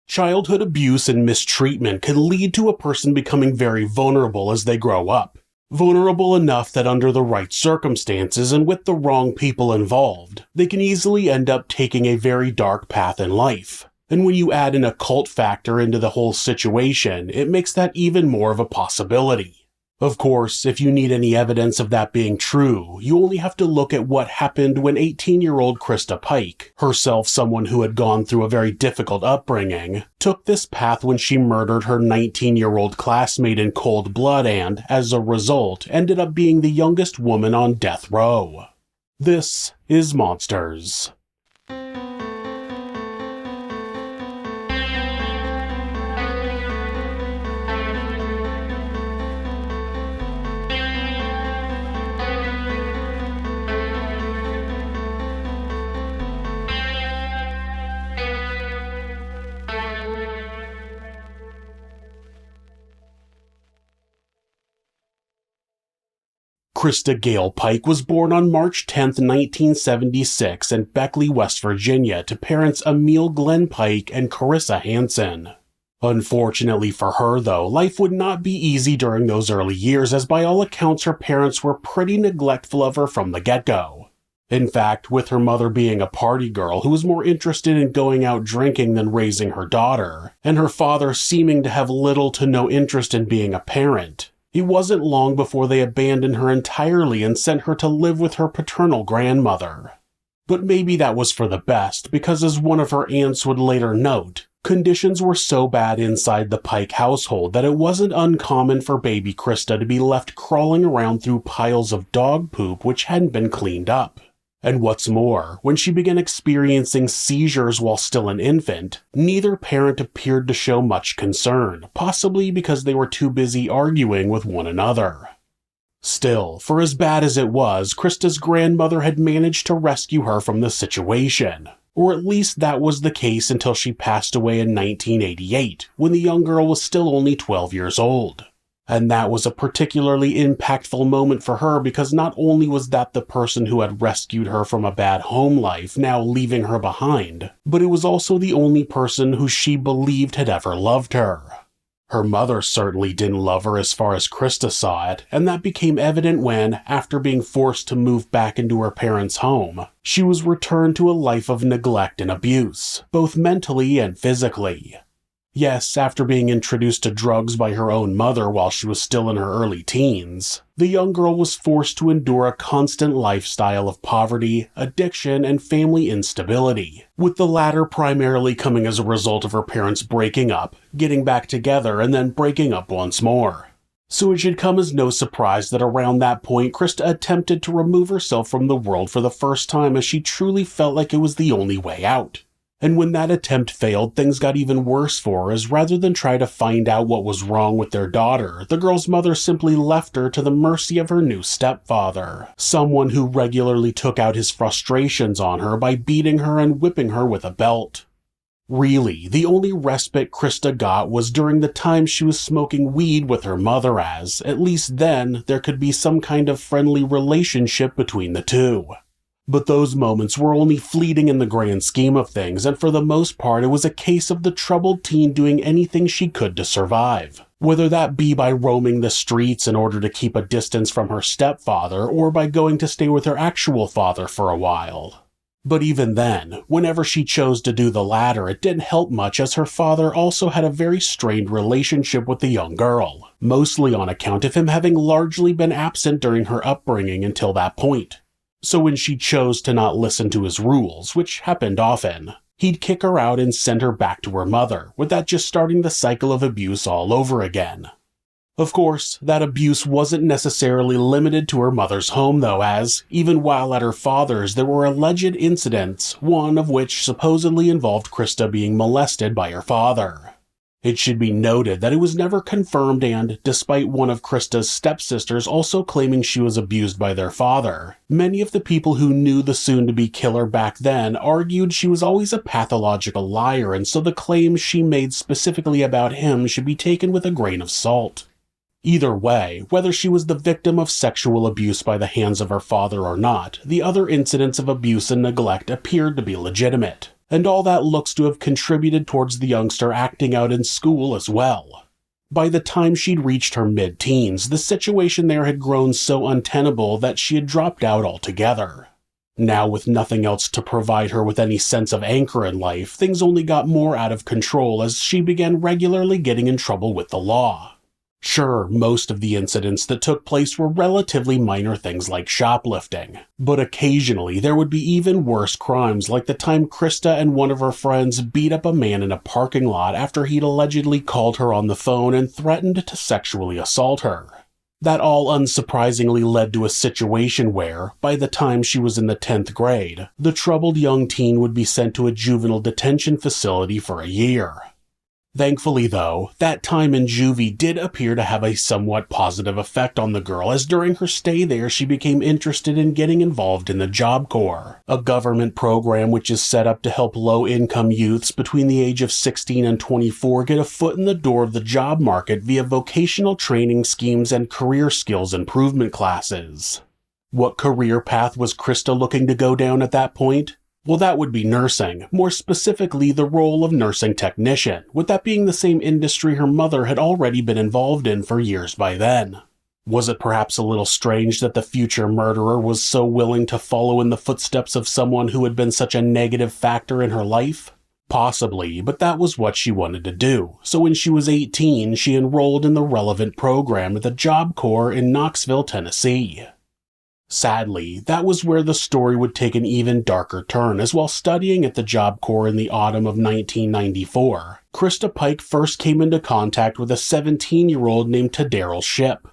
Childhood abuse and mistreatment can lead to a person becoming very vulnerable as they grow up. Vulnerable enough that under the right circumstances and with the wrong people involved, they can easily end up taking a very dark path in life. And when you add an occult factor into the whole situation, it makes that even more of a possibility. Of course, if you need any evidence of that being true, you only have to look at what happened when 18-year-old Christa Pike, herself someone who had gone through a very difficult upbringing, took this path when she murdered her 19-year-old classmate in cold blood and, as a result, ended up being the youngest woman on death row. This is Monsters. Christa Gale Pike was born on March 10, 1976 in Beckley, West Virginia to parents Emil Glenn Pike and Carissa Hansen. Unfortunately for her, though, life would not be easy during those early years as by all accounts her parents were pretty neglectful of her from the get-go. In fact, with her mother being a party girl who was more interested in going out drinking than raising her daughter, and her father seeming to have little to no interest in being a parent, it wasn't long before they abandoned her entirely and sent her to live with her paternal grandmother. But maybe that was for the best, because as one of her aunts would later note, conditions were so bad inside the Pike household that it wasn't uncommon for baby Christa to be left crawling around through piles of dog poop which hadn't been cleaned up. And what's more, when she began experiencing seizures while still an infant, neither parent appeared to show much concern, possibly because they were too busy arguing with one another. Still, for as bad as it was, Christa's grandmother had managed to rescue her from the situation. Or at least that was the case until she passed away in 1988, when the young girl was still only 12 years old. And that was a particularly impactful moment for her because not only was that the person who had rescued her from a bad home life now leaving her behind, but it was also the only person who she believed had ever loved her. Her mother certainly didn't love her as far as Christa saw it, and that became evident when, after being forced to move back into her parents' home, she was returned to a life of neglect and abuse, both mentally and physically. Yes, after being introduced to drugs by her own mother while she was still in her early teens, the young girl was forced to endure a constant lifestyle of poverty, addiction, and family instability, with the latter primarily coming as a result of her parents breaking up, getting back together, and then breaking up once more. So it should come as no surprise that around that point Christa attempted to remove herself from the world for the first time as she truly felt like it was the only way out. And when that attempt failed, things got even worse for her, as rather than try to find out what was wrong with their daughter, the girl's mother simply left her to the mercy of her new stepfather, someone who regularly took out his frustrations on her by beating her and whipping her with a belt. Really, the only respite Christa got was during the time she was smoking weed with her mother, as, at least then, there could be some kind of friendly relationship between the two. But those moments were only fleeting in the grand scheme of things, and for the most part it was a case of the troubled teen doing anything she could to survive. Whether that be by roaming the streets in order to keep a distance from her stepfather, or by going to stay with her actual father for a while. But even then, whenever she chose to do the latter, it didn't help much as her father also had a very strained relationship with the young girl, mostly on account of him having largely been absent during her upbringing until that point. So when she chose to not listen to his rules, which happened often, he'd kick her out and send her back to her mother, with that just starting the cycle of abuse all over again. Of course, that abuse wasn't necessarily limited to her mother's home though, as, even while at her father's, there were alleged incidents, one of which supposedly involved Christa being molested by her father. It should be noted that it was never confirmed and, despite one of Christa's stepsisters also claiming she was abused by their father, many of the people who knew the soon-to-be killer back then argued she was always a pathological liar, and so the claims she made specifically about him should be taken with a grain of salt. Either way, whether she was the victim of sexual abuse by the hands of her father or not, the other incidents of abuse and neglect appeared to be legitimate. and all that looks to have contributed towards the youngster acting out in school as well. By the time she'd reached her mid-teens, the situation there had grown so untenable that she had dropped out altogether. Now, with nothing else to provide her with any sense of anchor in life, things only got more out of control as she began regularly getting in trouble with the law. Sure, most of the incidents that took place were relatively minor things like shoplifting, but occasionally there would be even worse crimes like the time Christa and one of her friends beat up a man in a parking lot after he'd allegedly called her on the phone and threatened to sexually assault her. That all unsurprisingly led to a situation where, by the time she was in the 10th grade, the troubled young teen would be sent to a juvenile detention facility for a year. Thankfully, though, that time in juvie did appear to have a somewhat positive effect on the girl, as during her stay there she became interested in getting involved in the Job Corps, a government program which is set up to help low-income youths between the age of 16 and 24 get a foot in the door of the job market via vocational training schemes and career skills improvement classes. What career path was Christa looking to go down at that point? Well, that would be nursing, more specifically the role of nursing technician, with that being the same industry her mother had already been involved in for years by then. Was it perhaps a little strange that the future murderer was so willing to follow in the footsteps of someone who had been such a negative factor in her life? Possibly, but that was what she wanted to do, so when she was 18, she enrolled in the relevant program at the Job Corps in Knoxville, Tennessee. Sadly, that was where the story would take an even darker turn, as while studying at the Job Corps in the autumn of 1994, Christa Pike first came into contact with a 17-year-old named Tadaryl Shipp.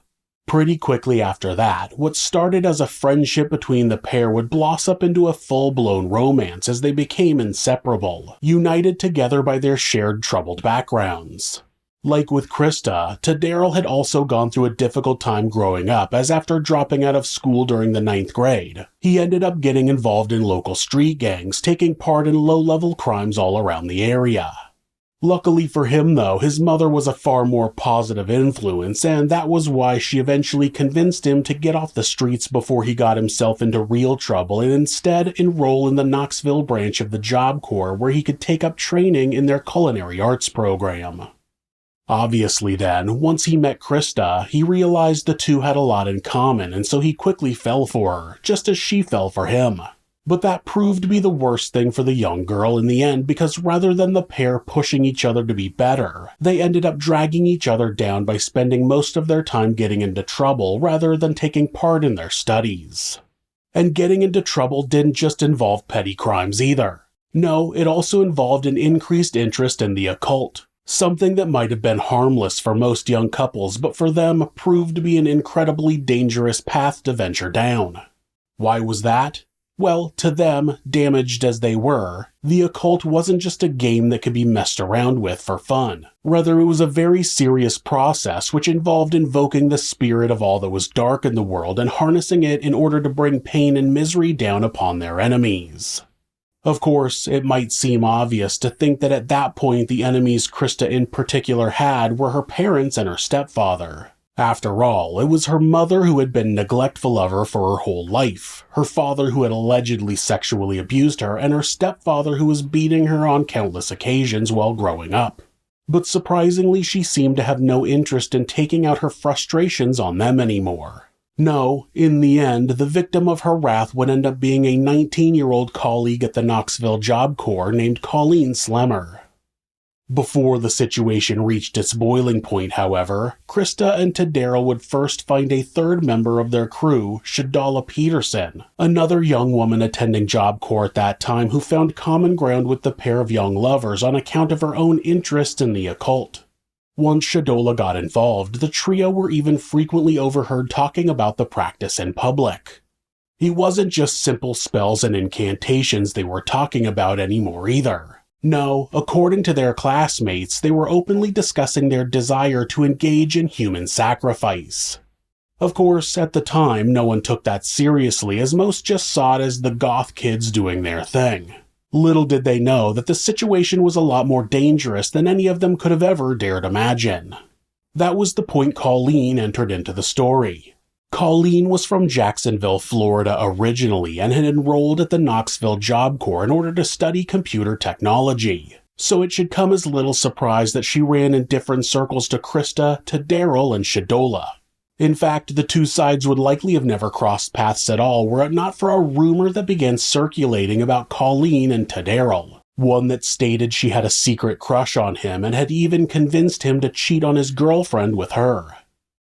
Pretty quickly after that, what started as a friendship between the pair would blossom into a full-blown romance as they became inseparable, united together by their shared troubled backgrounds. Like with Christa, Tadaryl had also gone through a difficult time growing up, as after dropping out of school during the 9th grade, he ended up getting involved in local street gangs, taking part in low-level crimes all around the area. Luckily for him, though, his mother was a far more positive influence, and that was why she eventually convinced him to get off the streets before he got himself into real trouble and instead enroll in the Knoxville branch of the Job Corps, where he could take up training in their culinary arts program. Obviously then, once he met Christa, he realized the two had a lot in common, and so he quickly fell for her, just as she fell for him. But that proved to be the worst thing for the young girl in the end, because rather than the pair pushing each other to be better, they ended up dragging each other down by spending most of their time getting into trouble rather than taking part in their studies. And getting into trouble didn't just involve petty crimes either. No, it also involved an increased interest in the occult. Something that might have been harmless for most young couples, but for them proved to be an incredibly dangerous path to venture down. Why was that? Well, to them, damaged as they were, the occult wasn't just a game that could be messed around with for fun. Rather, it was a very serious process which involved invoking the spirit of all that was dark in the world and harnessing it in order to bring pain and misery down upon their enemies. Of course, it might seem obvious to think that at that point the enemies Christa in particular had were her parents and her stepfather. After all, it was her mother who had been neglectful of her for her whole life, her father who had allegedly sexually abused her, and her stepfather who was beating her on countless occasions while growing up. But surprisingly, she seemed to have no interest in taking out her frustrations on them anymore. No, in the end, the victim of her wrath would end up being a 19-year-old colleague at the Knoxville Job Corps named Colleen. Before the situation reached its boiling point, however, Christa and Tadaryl would first find a third member of their crew, Shadala Peterson, another young woman attending Job Corps at that time who found common ground with the pair of young lovers on account of her own interest in the occult. Once Shadala got involved, the trio were even frequently overheard talking about the practice in public. It wasn't just simple spells and incantations they were talking about anymore either. No, according to their classmates, they were openly discussing their desire to engage in human sacrifice. Of course, at the time, no one took that seriously, as most just saw it as the goth kids doing their thing. Little did they know that the situation was a lot more dangerous than any of them could have ever dared imagine. That was the point Colleen entered into the story. Colleen was from Jacksonville, Florida originally and had enrolled at the Knoxville Job Corps in order to study computer technology. So it should come as little surprise that she ran in different circles to Christa, Tadaryl, and Shadola. In fact, the two sides would likely have never crossed paths at all were it not for a rumor that began circulating about Colleen and Tadaryl. One that stated she had a secret crush on him and had even convinced him to cheat on his girlfriend with her.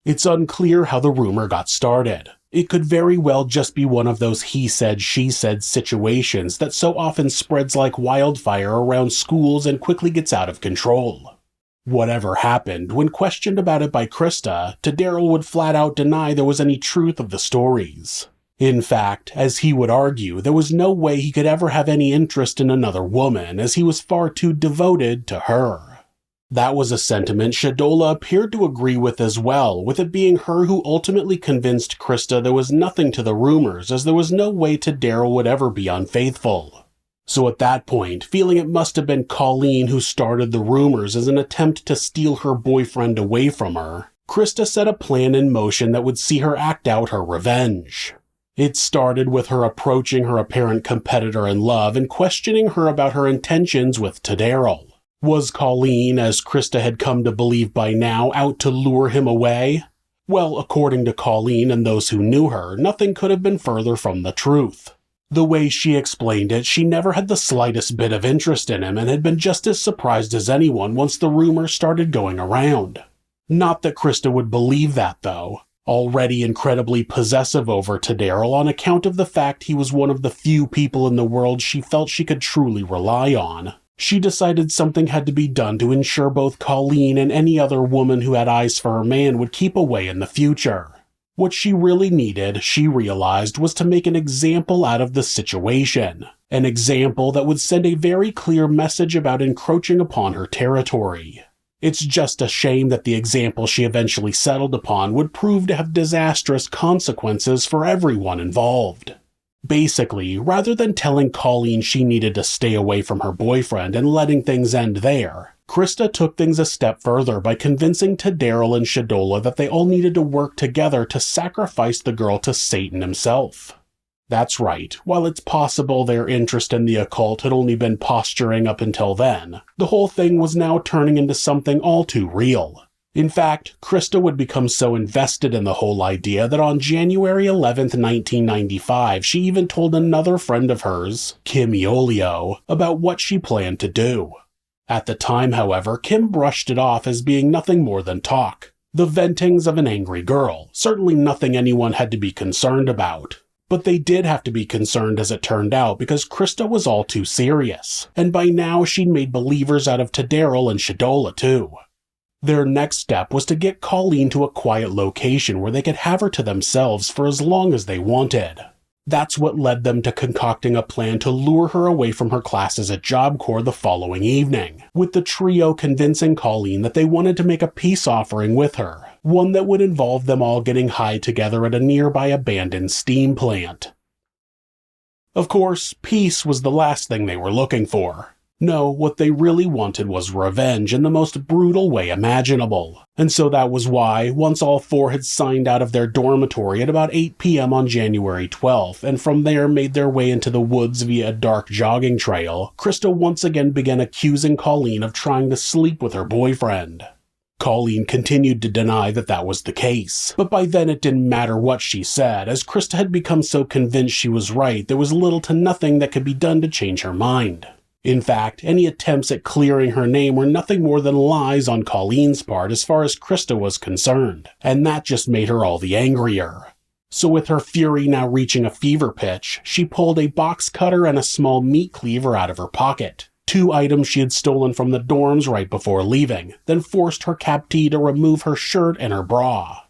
It's unclear how the rumor got started. It could very well just be one of those he said, she said situations that so often spreads like wildfire around schools and quickly gets out of control. Whatever happened, when questioned about it by Christa, Tadaryl would flat out deny there was any truth of the stories. In fact, as he would argue, there was no way he could ever have any interest in another woman, as he was far too devoted to her. That was a sentiment Shadola appeared to agree with as well, with it being her who ultimately convinced Christa there was nothing to the rumors, as there was no way Tadaryl would ever be unfaithful. So at that point, feeling it must have been Colleen who started the rumors as an attempt to steal her boyfriend away from her, Christa set a plan in motion that would see her act out her revenge. It started with her approaching her apparent competitor in love and questioning her about her intentions with Tadaryl. Was Colleen, as Christa had come to believe by now, out to lure him away? Well, according to Colleen and those who knew her, nothing could have been further from the truth. The way she explained it, she never had the slightest bit of interest in him and had been just as surprised as anyone once the rumor started going around. Not that Christa would believe that, though. Already incredibly possessive over Tadaryl on account of the fact he was one of the few people in the world she felt she could truly rely on, she decided something had to be done to ensure both Colleen and any other woman who had eyes for her man would keep away in the future. What she really needed, she realized, was to make an example out of the situation. An example that would send a very clear message about encroaching upon her territory. It's just a shame that the example she eventually settled upon would prove to have disastrous consequences for everyone involved. Basically, rather than telling Colleen she needed to stay away from her boyfriend and letting things end there, Christa took things a step further by convincing Tadaryl and Shadola that they all needed to work together to sacrifice the girl to Satan himself. That's right, while it's possible their interest in the occult had only been posturing up until then, the whole thing was now turning into something all too real. In fact, Christa would become so invested in the whole idea that on January 11th, 1995, she even told another friend of hers, Kim Iolio, about what she planned to do. At the time, however, Kim brushed it off as being nothing more than talk. The ventings of an angry girl, certainly nothing anyone had to be concerned about. But they did have to be concerned as it turned out because Christa was all too serious, and by now she'd made believers out of Tadaryl and Shadola too. Their next step was to get Colleen to a quiet location where they could have her to themselves for as long as they wanted. That's what led them to concocting a plan to lure her away from her classes at Job Corps the following evening, with the trio convincing Colleen that they wanted to make a peace offering with her, one that would involve them all getting high together at a nearby abandoned steam plant. Of course, peace was the last thing they were looking for. No, what they really wanted was revenge in the most brutal way imaginable. And so that was why, once all four had signed out of their dormitory at about 8 p.m. on January 12th, and from there made their way into the woods via a dark jogging trail, Christa once again began accusing Colleen of trying to sleep with her boyfriend. Colleen continued to deny that that was the case, but by then it didn't matter what she said, as Christa had become so convinced she was right there was little to nothing that could be done to change her mind. In fact, any attempts at clearing her name were nothing more than lies on Colleen's part as far as Christa was concerned, and that just made her all the angrier. So with her fury now reaching a fever pitch, she pulled a box cutter and a small meat cleaver out of her pocket, 2 items she had stolen from the dorms right before leaving, then forced her captee to remove her shirt and her bra.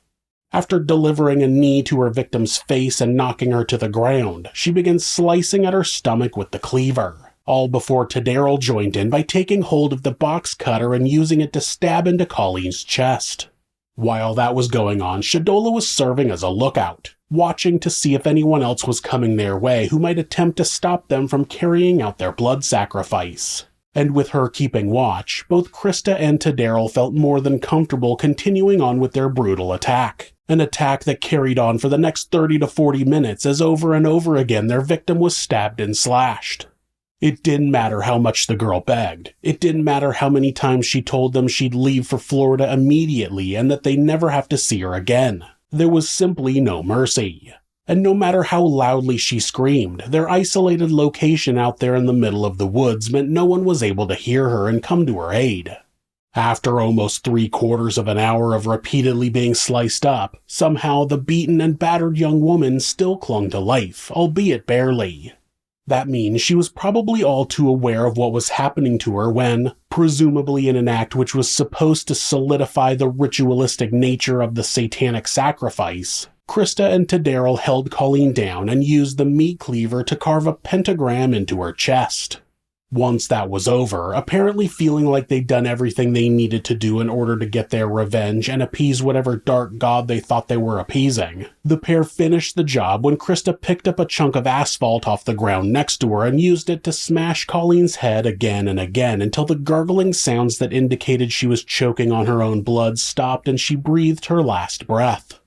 After delivering a knee to her victim's face and knocking her to the ground, she began slicing at her stomach with the cleaver. All before Tadaryl joined in by taking hold of the box cutter and using it to stab into Colleen's chest. While that was going on, Shadola was serving as a lookout, watching to see if anyone else was coming their way who might attempt to stop them from carrying out their blood sacrifice. And with her keeping watch, both Christa and Tadaryl felt more than comfortable continuing on with their brutal attack. An attack that carried on for the next 30 to 40 minutes as over and over again their victim was stabbed and slashed. It didn't matter how much the girl begged. It didn't matter how many times she told them she'd leave for Florida immediately and that they'd never have to see her again. There was simply no mercy. And no matter how loudly she screamed, their isolated location out there in the middle of the woods meant no one was able to hear her and come to her aid. After almost 3/4 of an hour of repeatedly being sliced up, somehow the beaten and battered young woman still clung to life, albeit barely. That means she was probably all too aware of what was happening to her when, presumably in an act which was supposed to solidify the ritualistic nature of the satanic sacrifice, Christa and Tadaryl held Colleen down and used the meat cleaver to carve a pentagram into her chest. Once that was over, apparently feeling like they'd done everything they needed to do in order to get their revenge and appease whatever dark god they thought they were appeasing, the pair finished the job when Christa picked up a chunk of asphalt off the ground next to her and used it to smash Colleen's head again and again until the gurgling sounds that indicated she was choking on her own blood stopped and she breathed her last breath.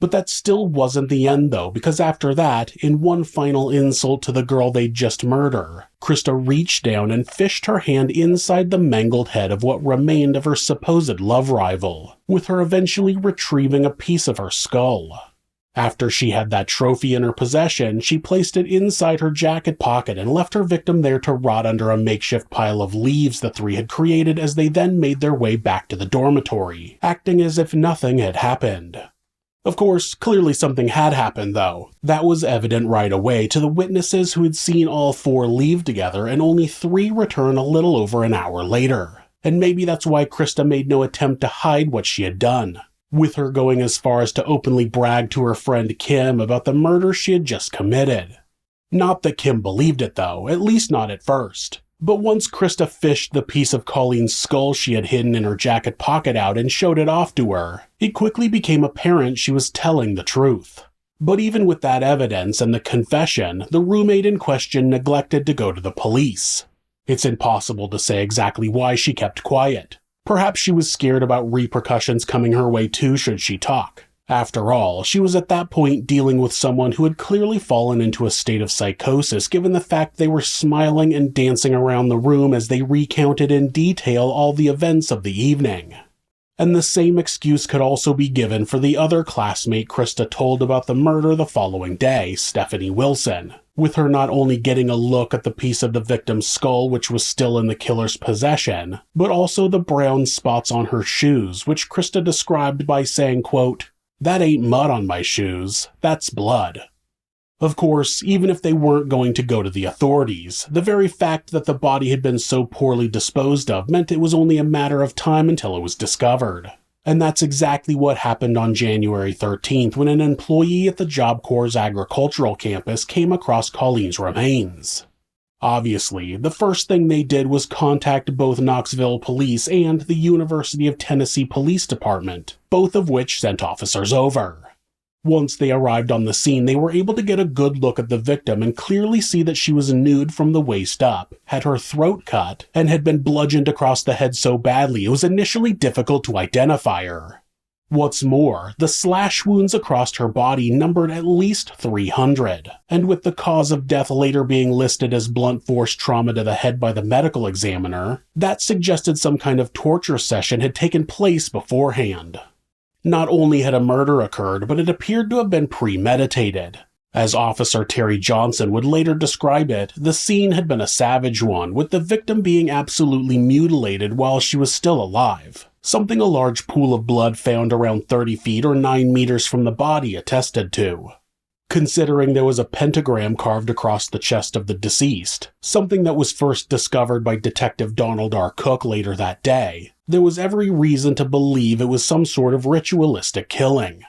But that still wasn't the end though, because after that, in one final insult to the girl they'd just murdered, Christa reached down and fished her hand inside the mangled head of what remained of her supposed love rival, with her eventually retrieving a piece of her skull. After she had that trophy in her possession, she placed it inside her jacket pocket and left her victim there to rot under a makeshift pile of leaves the three had created as they then made their way back to the dormitory, acting as if nothing had happened. Of course, clearly something had happened though. That was evident right away to the witnesses who had seen all four leave together and only 3 return a little over an hour later. And maybe that's why Christa made no attempt to hide what she had done, with her going as far as to openly brag to her friend Kim about the murder she had just committed. Not that Kim believed it though, at least not at first. But once Christa fished the piece of Colleen's skull she had hidden in her jacket pocket out and showed it off to her, it quickly became apparent she was telling the truth. But even with that evidence and the confession, the roommate in question neglected to go to the police. It's impossible to say exactly why she kept quiet. Perhaps she was scared about repercussions coming her way too should she talk. After all, she was at that point dealing with someone who had clearly fallen into a state of psychosis given the fact they were smiling and dancing around the room as they recounted in detail all the events of the evening. And the same excuse could also be given for the other classmate Christa told about the murder the following day, Stephanie Wilson, with her not only getting a look at the piece of the victim's skull which was still in the killer's possession, but also the brown spots on her shoes, which Christa described by saying, quote, "That ain't mud on my shoes, that's blood." Of course, even if they weren't going to go to the authorities, the very fact that the body had been so poorly disposed of meant it was only a matter of time until it was discovered. And that's exactly what happened on January 13th when an employee at the Job Corps' agricultural campus came across Colleen's remains. Obviously, the first thing they did was contact both Knoxville Police and the University of Tennessee Police Department, both of which sent officers over. Once they arrived on the scene, they were able to get a good look at the victim and clearly see that she was nude from the waist up, had her throat cut, and had been bludgeoned across the head so badly it was initially difficult to identify her. What's more, the slash wounds across her body numbered at least 300, and with the cause of death later being listed as blunt force trauma to the head by the medical examiner, that suggested some kind of torture session had taken place beforehand. Not only had a murder occurred, but it appeared to have been premeditated. As Officer Terry Johnson would later describe it, the scene had been a savage one, with the victim being absolutely mutilated while she was still alive, something a large pool of blood found around 30 feet or 9 meters from the body attested to. Considering there was a pentagram carved across the chest of the deceased, something that was first discovered by Detective Donald R. Cook later that day, there was every reason to believe it was some sort of ritualistic killing.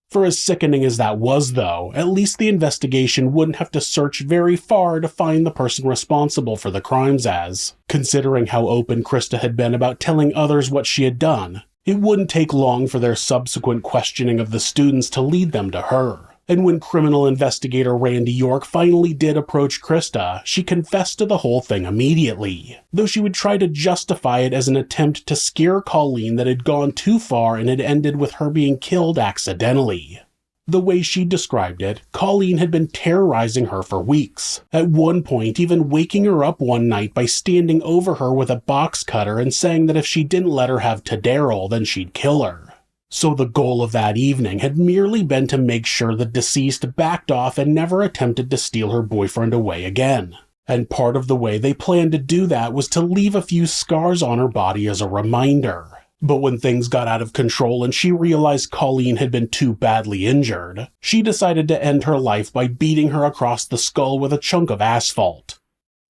For as sickening as that was, though, at least the investigation wouldn't have to search very far to find the person responsible for the crimes as, considering how open Christa had been about telling others what she had done, it wouldn't take long for their subsequent questioning of the students to lead them to her. And when criminal investigator Randy York finally did approach Christa, she confessed to the whole thing immediately, though she would try to justify it as an attempt to scare Colleen that had gone too far and had ended with her being killed accidentally. The way she described it, Colleen had been terrorizing her for weeks, at one point even waking her up one night by standing over her with a box cutter and saying that if she didn't let her have Tadaryl, then she'd kill her. So the goal of that evening had merely been to make sure the deceased backed off and never attempted to steal her boyfriend away again. And part of the way they planned to do that was to leave a few scars on her body as a reminder. But when things got out of control and she realized Colleen had been too badly injured, she decided to end her life by beating her across the skull with a chunk of asphalt.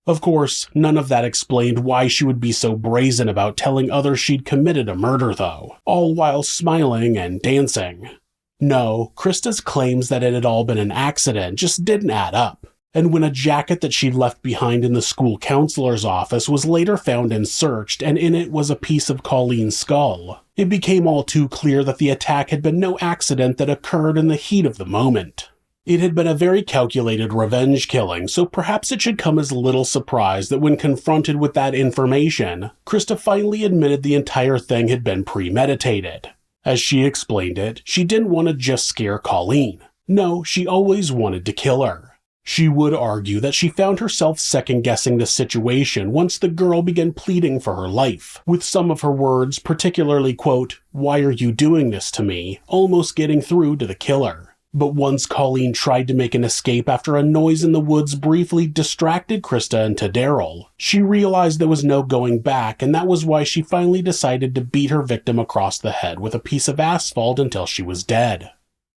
Of course, none of that explained why she would be so brazen about telling others she'd committed a murder though, all while smiling and dancing. No, Christa's claims that it had all been an accident just didn't add up. And when a jacket that she'd left behind in the school counselor's office was later found and searched, and in it was a piece of Colleen's skull, it became all too clear that the attack had been no accident that occurred in the heat of the moment. It had been a very calculated revenge killing, so perhaps it should come as little surprise that when confronted with that information, Christa finally admitted the entire thing had been premeditated. As she explained it, she didn't want to just scare Colleen. No, she always wanted to kill her. She would argue that she found herself second-guessing the situation once the girl began pleading for her life, with some of her words, particularly, quote, "Why are you doing this to me?" almost getting through to the killer. But once Colleen tried to make an escape after a noise in the woods briefly distracted Christa and Tadaryl, she realized there was no going back, and that was why she finally decided to beat her victim across the head with a piece of asphalt until she was dead.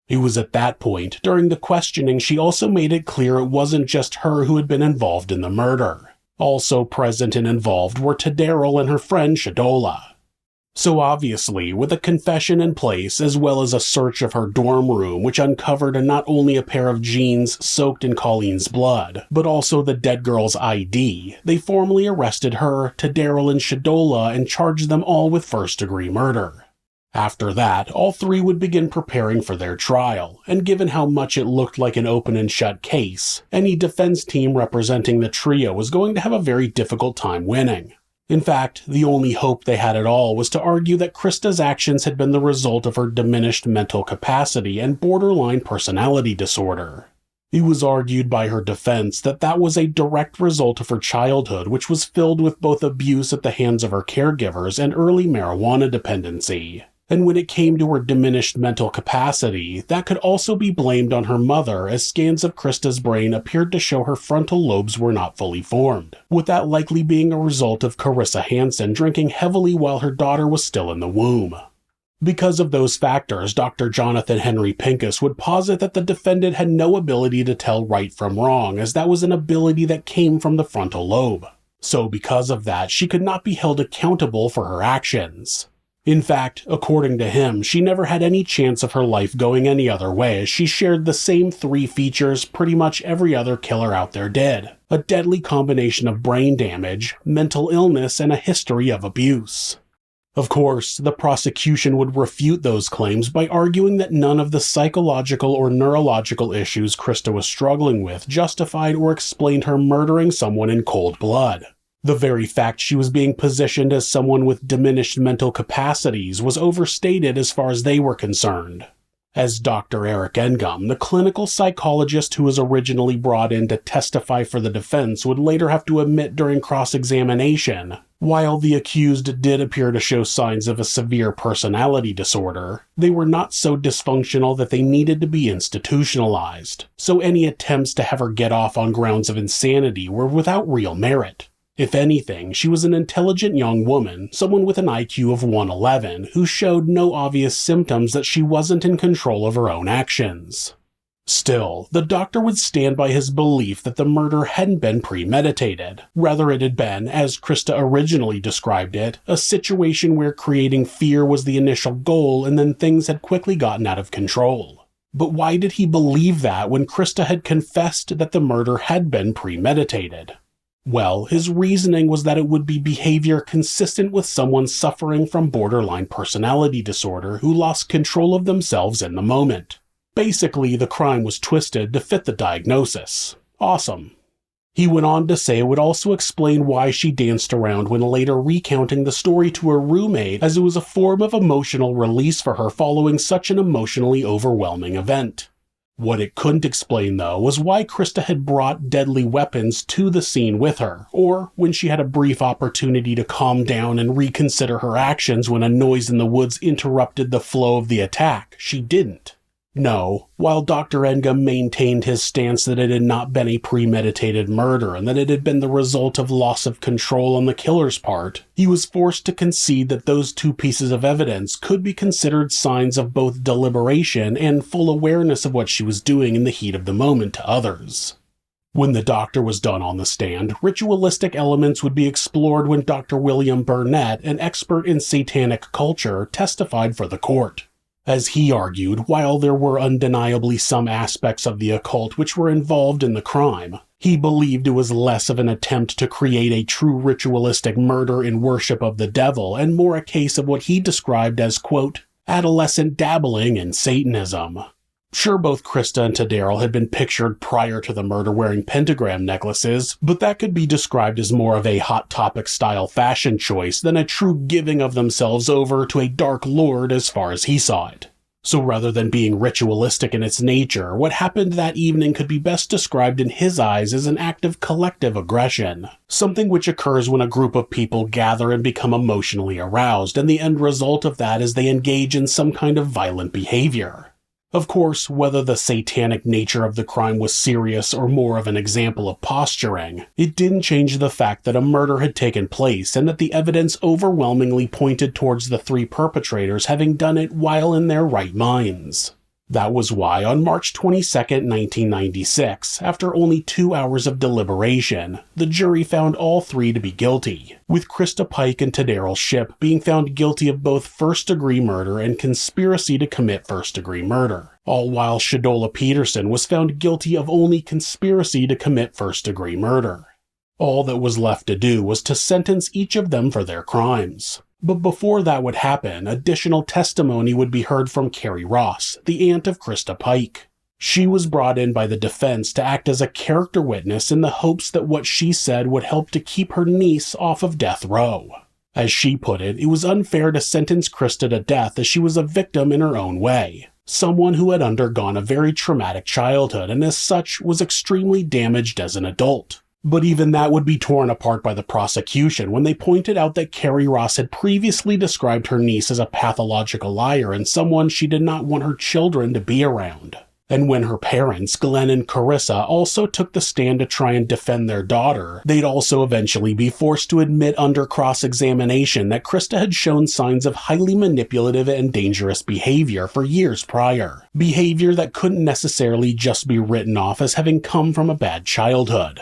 It was at that point, during the questioning, she also made it clear it wasn't just her who had been involved in the murder. Also present and involved were Tadaryl and her friend Shadola. So obviously, with a confession in place, as well as a search of her dorm room which uncovered not only a pair of jeans soaked in Colleen's blood, but also the dead girl's ID, they formally arrested her, Tadaryl, and Shadola and charged them all with first-degree murder. After that, all three would begin preparing for their trial, and given how much it looked like an open and shut case, any defense team representing the trio was going to have a very difficult time winning. In fact, the only hope they had at all was to argue that Christa's actions had been the result of her diminished mental capacity and borderline personality disorder. It was argued by her defense that that was a direct result of her childhood, which was filled with both abuse at the hands of her caregivers and early marijuana dependency. And when it came to her diminished mental capacity, that could also be blamed on her mother, as scans of Christa's brain appeared to show her frontal lobes were not fully formed, with that likely being a result of Carissa Hansen drinking heavily while her daughter was still in the womb. Because of those factors, Dr. Jonathan Henry Pincus would posit that the defendant had no ability to tell right from wrong, as that was an ability that came from the frontal lobe. So because of that, she could not be held accountable for her actions. In fact, according to him, she never had any chance of her life going any other way, as she shared the same three features pretty much every other killer out there did: a deadly combination of brain damage, mental illness, and a history of abuse. Of course, the prosecution would refute those claims by arguing that none of the psychological or neurological issues Christa was struggling with justified or explained her murdering someone in cold blood. The very fact she was being positioned as someone with diminished mental capacities was overstated as far as they were concerned. As Dr. Eric Engum, the clinical psychologist who was originally brought in to testify for the defense, would later have to admit during cross-examination, while the accused did appear to show signs of a severe personality disorder, they were not so dysfunctional that they needed to be institutionalized, so any attempts to have her get off on grounds of insanity were without real merit. If anything, she was an intelligent young woman, someone with an IQ of 111, who showed no obvious symptoms that she wasn't in control of her own actions. Still, the doctor would stand by his belief that the murder hadn't been premeditated. Rather, it had been, as Christa originally described it, a situation where creating fear was the initial goal and then things had quickly gotten out of control. But why did he believe that when Christa had confessed that the murder had been premeditated? Well, his reasoning was that it would be behavior consistent with someone suffering from borderline personality disorder who lost control of themselves in the moment. Basically, the crime was twisted to fit the diagnosis. Awesome. He went on to say it would also explain why she danced around when later recounting the story to her roommate, as it was a form of emotional release for her following such an emotionally overwhelming event. What it couldn't explain, though, was why Christa had brought deadly weapons to the scene with her, or when she had a brief opportunity to calm down and reconsider her actions when a noise in the woods interrupted the flow of the attack, she didn't. No, while Dr. Engum maintained his stance that it had not been a premeditated murder and that it had been the result of loss of control on the killer's part, he was forced to concede that those two pieces of evidence could be considered signs of both deliberation and full awareness of what she was doing in the heat of the moment to others. When the doctor was done on the stand, ritualistic elements would be explored when Dr. William Burnett, an expert in satanic culture, testified for the court. As he argued, while there were undeniably some aspects of the occult which were involved in the crime, he believed it was less of an attempt to create a true ritualistic murder in worship of the devil and more a case of what he described as, quote, adolescent dabbling in Satanism. Sure, both Christa and Tadaryl had been pictured prior to the murder wearing pentagram necklaces, but that could be described as more of a Hot Topic style fashion choice than a true giving of themselves over to a dark lord as far as he saw it. So rather than being ritualistic in its nature, what happened that evening could be best described in his eyes as an act of collective aggression, something which occurs when a group of people gather and become emotionally aroused, and the end result of that is they engage in some kind of violent behavior. Of course, whether the satanic nature of the crime was serious or more of an example of posturing, it didn't change the fact that a murder had taken place and that the evidence overwhelmingly pointed towards the three perpetrators having done it while in their right minds. That was why on March 22, 1996, after only 2 hours of deliberation, the jury found all three to be guilty, with Christa Pike and Tadaryl Shipp being found guilty of both first-degree murder and conspiracy to commit first-degree murder, all while Shadola Peterson was found guilty of only conspiracy to commit first-degree murder. All that was left to do was to sentence each of them for their crimes. But before that would happen, additional testimony would be heard from Carrie Ross, the aunt of Christa Pike. She was brought in by the defense to act as a character witness in the hopes that what she said would help to keep her niece off of death row. As she put it, it was unfair to sentence Christa to death as she was a victim in her own way, someone who had undergone a very traumatic childhood and as such was extremely damaged as an adult. But even that would be torn apart by the prosecution when they pointed out that Carrie Ross had previously described her niece as a pathological liar and someone she did not want her children to be around. And when her parents, Glenn and Carissa, also took the stand to try and defend their daughter, they'd also eventually be forced to admit under cross-examination that Christa had shown signs of highly manipulative and dangerous behavior for years prior. Behavior that couldn't necessarily just be written off as having come from a bad childhood.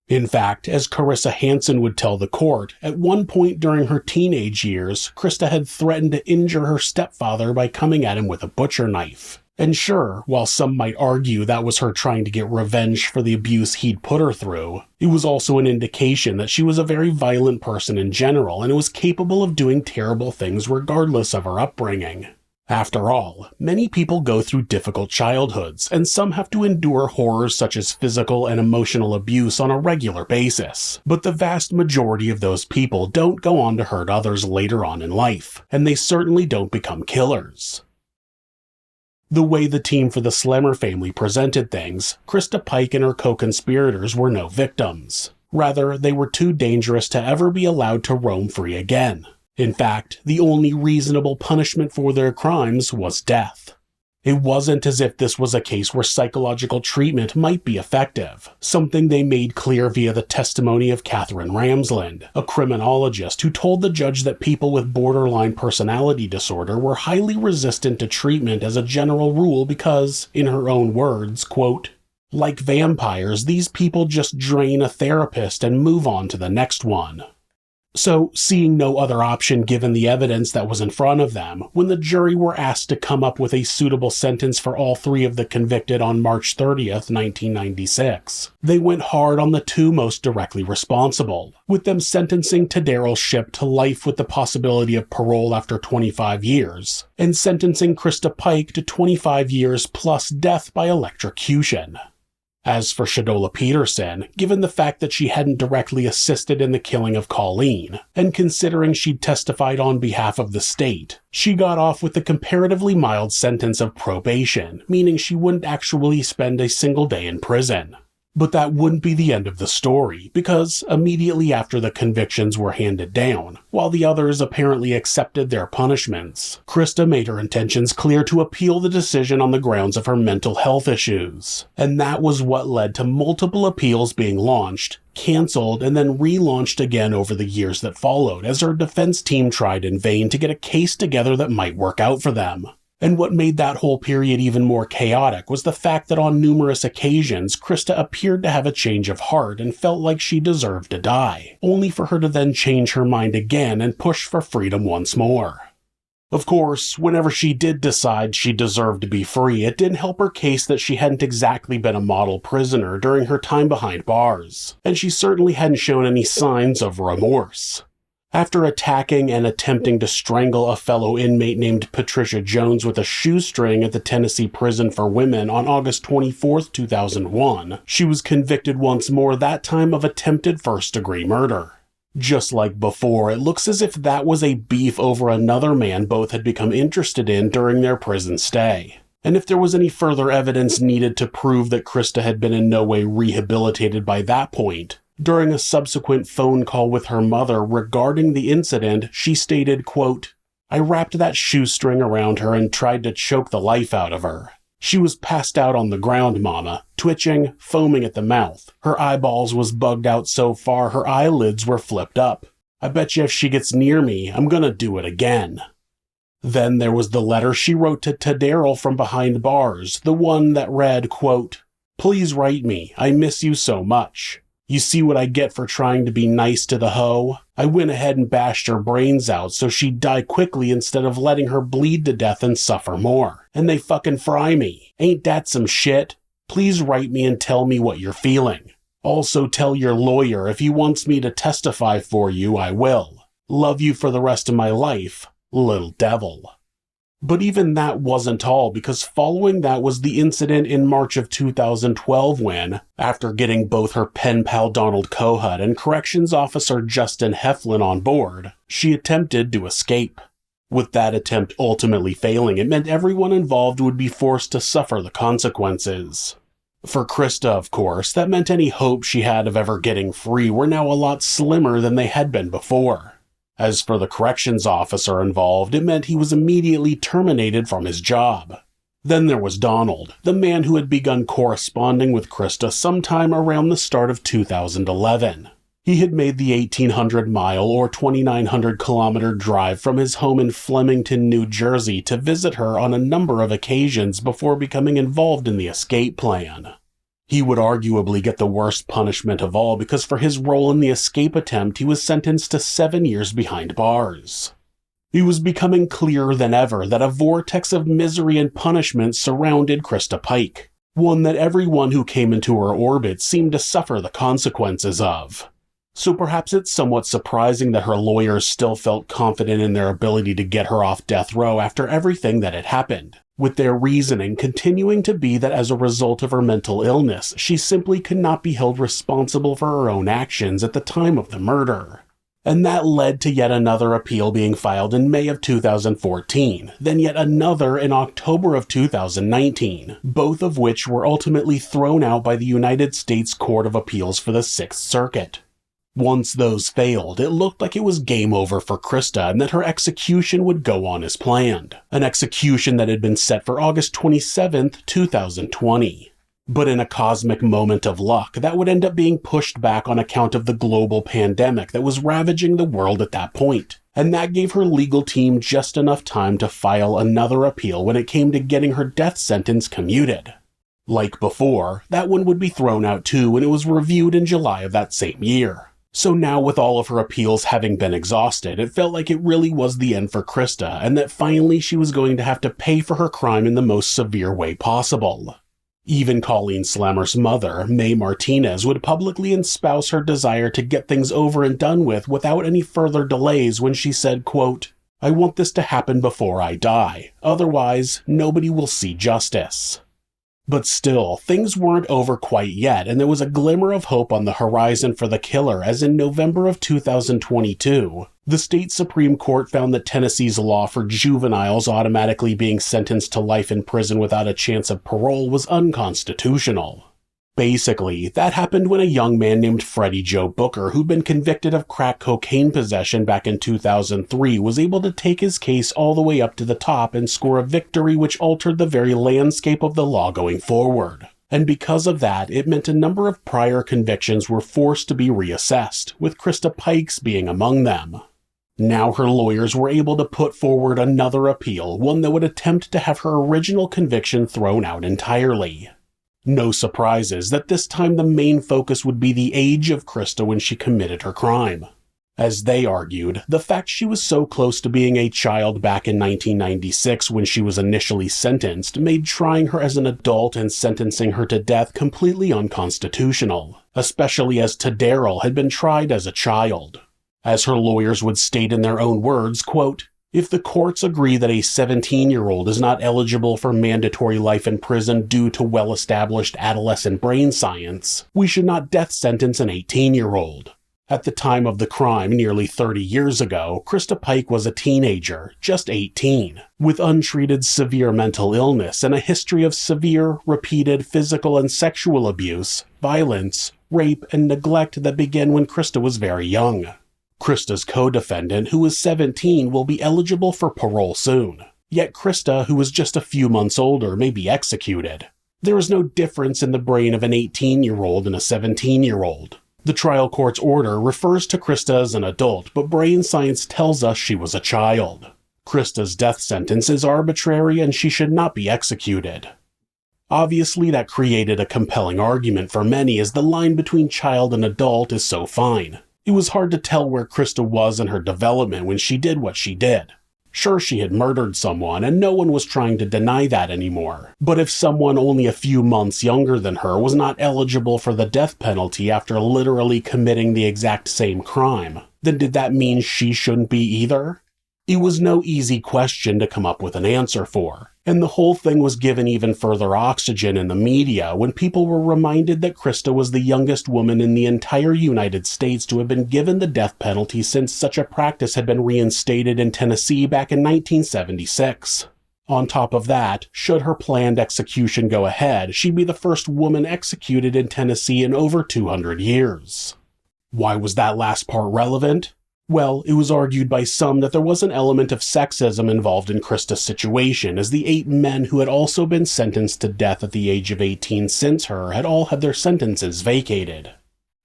In fact, as Carissa Hansen would tell the court, at one point during her teenage years, Christa had threatened to injure her stepfather by coming at him with a butcher knife. And sure, while some might argue that was her trying to get revenge for the abuse he'd put her through, it was also an indication that she was a very violent person in general and was capable of doing terrible things regardless of her upbringing. After all, many people go through difficult childhoods, and some have to endure horrors such as physical and emotional abuse on a regular basis. But the vast majority of those people don't go on to hurt others later on in life, and they certainly don't become killers. The way the team for the Slemmer family presented things, Christa Pike and her co-conspirators were no victims. Rather, they were too dangerous to ever be allowed to roam free again. In fact, the only reasonable punishment for their crimes was death. It wasn't as if this was a case where psychological treatment might be effective, something they made clear via the testimony of Catherine Ramsland, a criminologist who told the judge that people with borderline personality disorder were highly resistant to treatment as a general rule because, in her own words, quote, like vampires, these people just drain a therapist and move on to the next one. So, seeing no other option given the evidence that was in front of them, when the jury were asked to come up with a suitable sentence for all three of the convicted on March 30th, 1996, they went hard on the two most directly responsible, with them sentencing Tadaryl Shipp to life with the possibility of parole after 25 years, and sentencing Christa Pike to 25 years plus death by electrocution. As for Shadola Peterson, given the fact that she hadn't directly assisted in the killing of Colleen, and considering she'd testified on behalf of the state, she got off with the comparatively mild sentence of probation, meaning she wouldn't actually spend a single day in prison. But that wouldn't be the end of the story, because immediately after the convictions were handed down, while the others apparently accepted their punishments, Christa made her intentions clear to appeal the decision on the grounds of her mental health issues. And that was what led to multiple appeals being launched, cancelled, and then relaunched again over the years that followed, as her defense team tried in vain to get a case together that might work out for them. And what made that whole period even more chaotic was the fact that on numerous occasions, Christa appeared to have a change of heart and felt like she deserved to die, only for her to then change her mind again and push for freedom once more. Of course, whenever she did decide she deserved to be free, it didn't help her case that she hadn't exactly been a model prisoner during her time behind bars, and she certainly hadn't shown any signs of remorse. After attacking and attempting to strangle a fellow inmate named Patricia Jones with a shoestring at the Tennessee Prison for Women on August 24, 2001, she was convicted once more, that time of attempted first-degree murder. Just like before, it looks as if that was a beef over another man both had become interested in during their prison stay. And if there was any further evidence needed to prove that Christa had been in no way rehabilitated by that point, during a subsequent phone call with her mother regarding the incident, she stated, quote, "I wrapped that shoestring around her and tried to choke the life out of her. She was passed out on the ground, Mama, twitching, foaming at the mouth. Her eyeballs was bugged out so far her eyelids were flipped up. I bet you if she gets near me, I'm gonna do it again." Then there was the letter she wrote to Tadaryl from behind bars, the one that read, quote, "Please write me, I miss you so much. You see what I get for trying to be nice to the hoe? I went ahead and bashed her brains out so she'd die quickly instead of letting her bleed to death and suffer more. And they fucking fry me. Ain't that some shit? Please write me and tell me what you're feeling. Also tell your lawyer if he wants me to testify for you, I will. Love you for the rest of my life, little devil." But even that wasn't all, because following that was the incident in March of 2012 when, after getting both her pen pal Donald Kohut and corrections officer Justin Heflin on board, she attempted to escape. With that attempt ultimately failing, it meant everyone involved would be forced to suffer the consequences. For Christa, of course, that meant any hope she had of ever getting free were now a lot slimmer than they had been before. As for the corrections officer involved, it meant he was immediately terminated from his job. Then there was Donald, the man who had begun corresponding with Christa sometime around the start of 2011. He had made the 1,800-mile or 2,900-kilometer drive from his home in Flemington, New Jersey to visit her on a number of occasions before becoming involved in the escape plan. He would arguably get the worst punishment of all because for his role in the escape attempt he was sentenced to 7 years behind bars. It was becoming clearer than ever that a vortex of misery and punishment surrounded Christa Pike, one that everyone who came into her orbit seemed to suffer the consequences of. So perhaps it's somewhat surprising that her lawyers still felt confident in their ability to get her off death row after everything that had happened, with their reasoning continuing to be that as a result of her mental illness, she simply could not be held responsible for her own actions at the time of the murder. And that led to yet another appeal being filed in May of 2014, then yet another in October of 2019, both of which were ultimately thrown out by the United States Court of Appeals for the Sixth Circuit. Once those failed, it looked like it was game over for Christa and that her execution would go on as planned, an execution that had been set for August 27, 2020. But in a cosmic moment of luck, that would end up being pushed back on account of the global pandemic that was ravaging the world at that point, and that gave her legal team just enough time to file another appeal when it came to getting her death sentence commuted. Like before, that one would be thrown out too when it was reviewed in July of that same year. So now, with all of her appeals having been exhausted, it felt like it really was the end for Christa, and that finally she was going to have to pay for her crime in the most severe way possible. Even Colleen Slammer's mother, May Martinez, would publicly espouse her desire to get things over and done with without any further delays when she said, quote, "I want this to happen before I die. Otherwise, nobody will see justice." But still, things weren't over quite yet, and there was a glimmer of hope on the horizon for the killer as in November of 2022, the state Supreme Court found that Tennessee's law for juveniles automatically being sentenced to life in prison without a chance of parole was unconstitutional. Basically, that happened when a young man named Freddie Joe Booker, who'd been convicted of crack cocaine possession back in 2003, was able to take his case all the way up to the top and score a victory which altered the very landscape of the law going forward. And because of that, it meant a number of prior convictions were forced to be reassessed, with Christa Pike's being among them. Now her lawyers were able to put forward another appeal, one that would attempt to have her original conviction thrown out entirely. No surprises that this time the main focus would be the age of Christa when she committed her crime. As they argued, the fact she was so close to being a child back in 1996 when she was initially sentenced made trying her as an adult and sentencing her to death completely unconstitutional, especially as Tadaryl had been tried as a child. As her lawyers would state in their own words, quote, "If the courts agree that a 17-year-old is not eligible for mandatory life in prison due to well-established adolescent brain science, we should not death sentence an 18-year-old. At the time of the crime nearly 30 years ago, Christa Pike was a teenager, just 18, with untreated severe mental illness and a history of severe, repeated physical and sexual abuse, violence, rape, and neglect that began when Christa was very young. Christa's co-defendant, who was 17, will be eligible for parole soon. Yet Christa, who was just a few months older, may be executed. There is no difference in the brain of an 18-year-old and a 17-year-old. The trial court's order refers to Christa as an adult, but brain science tells us she was a child. Christa's death sentence is arbitrary and she should not be executed. Obviously, that created a compelling argument for many as the line between child and adult is so fine. It was hard to tell where Christa was in her development when she did what she did. Sure, she had murdered someone, and no one was trying to deny that anymore. But if someone only a few months younger than her was not eligible for the death penalty after literally committing the exact same crime, then did that mean she shouldn't be either? It was no easy question to come up with an answer for, and the whole thing was given even further oxygen in the media when people were reminded that Christa was the youngest woman in the entire United States to have been given the death penalty since such a practice had been reinstated in Tennessee back in 1976. On top of that, should her planned execution go ahead, she'd be the first woman executed in Tennessee in over 200 years. Why was that last part relevant? Well, it was argued by some that there was an element of sexism involved in Christa's situation, as the 8 men who had also been sentenced to death at the age of 18 since her had all had their sentences vacated.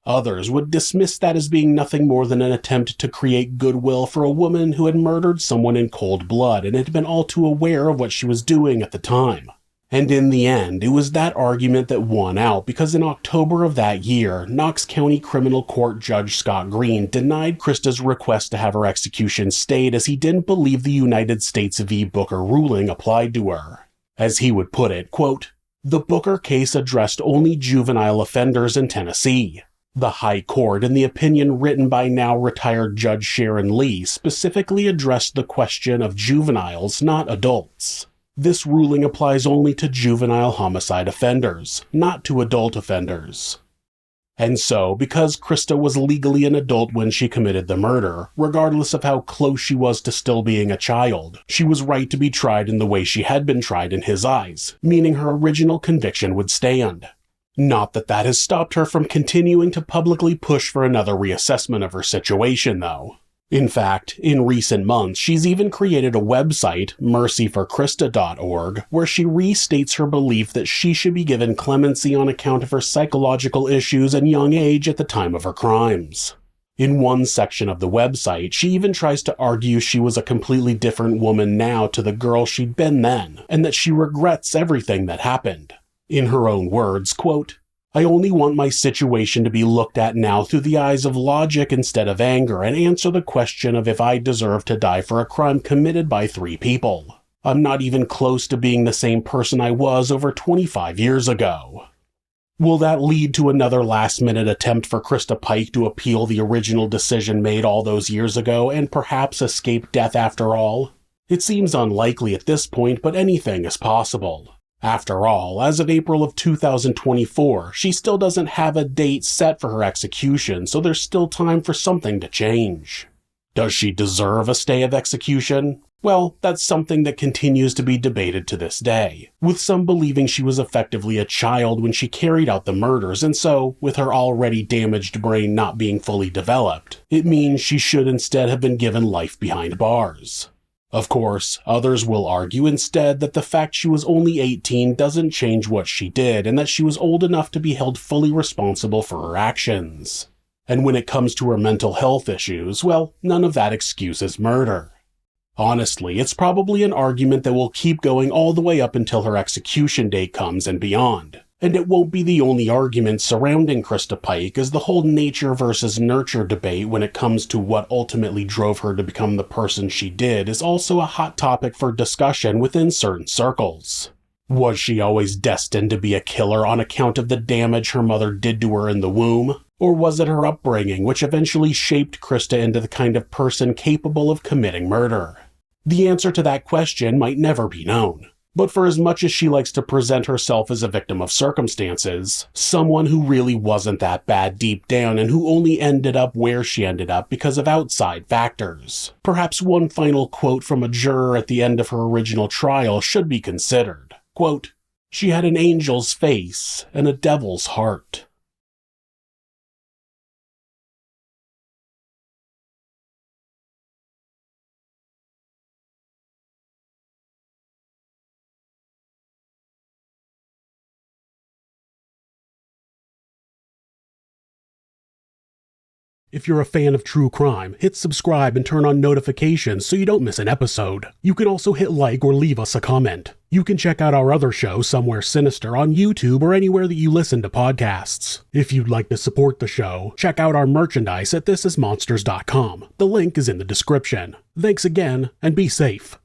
Others would dismiss that as being nothing more than an attempt to create goodwill for a woman who had murdered someone in cold blood and had been all too aware of what she was doing at the time. And in the end, it was that argument that won out because in October of that year, Knox County Criminal Court Judge Scott Green denied Christa's request to have her execution stayed as he didn't believe the United States v. Booker ruling applied to her. As he would put it, quote, "The Booker case addressed only juvenile offenders in Tennessee. The High Court, in the opinion written by now retired Judge Sharon Lee, specifically addressed the question of juveniles, not adults. This ruling applies only to juvenile homicide offenders, not to adult offenders." And so, because Christa was legally an adult when she committed the murder, regardless of how close she was to still being a child, she was right to be tried in the way she had been tried in his eyes, meaning her original conviction would stand. Not that that has stopped her from continuing to publicly push for another reassessment of her situation, though. In fact, in recent months, she's even created a website, mercyforchrista.org, where she restates her belief that she should be given clemency on account of her psychological issues and young age at the time of her crimes. In one section of the website, she even tries to argue she was a completely different woman now to the girl she'd been then, and that she regrets everything that happened. In her own words, quote, I only want my situation to be looked at now through the eyes of logic instead of anger and answer the question of if I deserve to die for a crime committed by 3 people. I'm not even close to being the same person I was over 25 years ago. Will that lead to another last-minute attempt for Christa Pike to appeal the original decision made all those years ago and perhaps escape death after all? It seems unlikely at this point, but anything is possible. After all, as of April of 2024, she still doesn't have a date set for her execution, so there's still time for something to change. Does she deserve a stay of execution? Well, that's something that continues to be debated to this day, with some believing she was effectively a child when she carried out the murders, and so, with her already damaged brain not being fully developed, it means she should instead have been given life behind bars. Of course, others will argue instead that the fact she was only 18 doesn't change what she did and that she was old enough to be held fully responsible for her actions. And when it comes to her mental health issues, well, none of that excuses murder. Honestly, it's probably an argument that will keep going all the way up until her execution date comes and beyond. And it won't be the only argument surrounding Christa Pike, as the whole nature versus nurture debate when it comes to what ultimately drove her to become the person she did is also a hot topic for discussion within certain circles. Was she always destined to be a killer on account of the damage her mother did to her in the womb? Or was it her upbringing which eventually shaped Christa into the kind of person capable of committing murder? The answer to that question might never be known. But for as much as she likes to present herself as a victim of circumstances, someone who really wasn't that bad deep down and who only ended up where she ended up because of outside factors. Perhaps one final quote from a juror at the end of her original trial should be considered. Quote, "She had an angel's face and a devil's heart." If you're a fan of true crime, hit subscribe and turn on notifications so you don't miss an episode. You can also hit like or leave us a comment. You can check out our other show, Somewhere Sinister, on YouTube or anywhere that you listen to podcasts. If you'd like to support the show, check out our merchandise at thisismonsters.com. The link is in the description. Thanks again, and be safe.